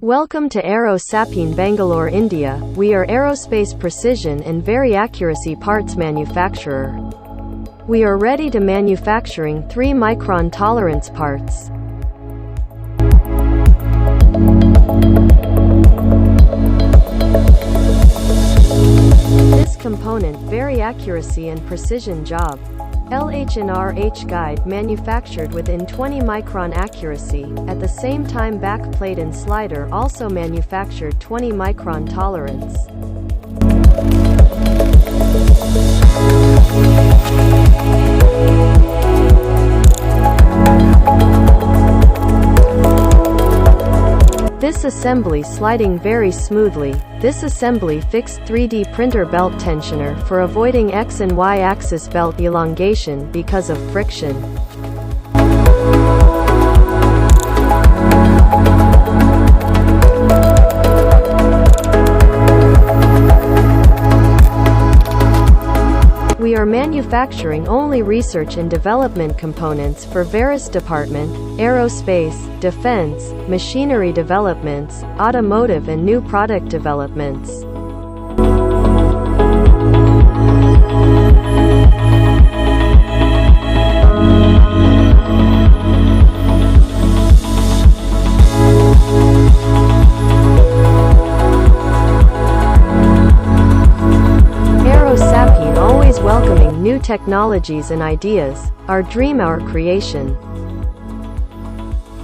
Welcome to Aerosapien, Bangalore, India. We are aerospace precision and very accuracy parts manufacturer. We are ready to manufacturing 3 micron tolerance parts. This component very accuracy and precision job. LH&RH guide manufactured within 20 micron accuracy, at the same time back plate and slider also manufactured 20 micron tolerance. This assembly sliding very smoothly. This assembly fixed 3D printer belt tensioner for avoiding X and Y axis belt elongation because of friction. We are manufacturing only research and development components for various department, aerospace, defense, machinery developments, automotive and new product developments. Aerosapien always welcoming new technologies and ideas, our dream, our creation.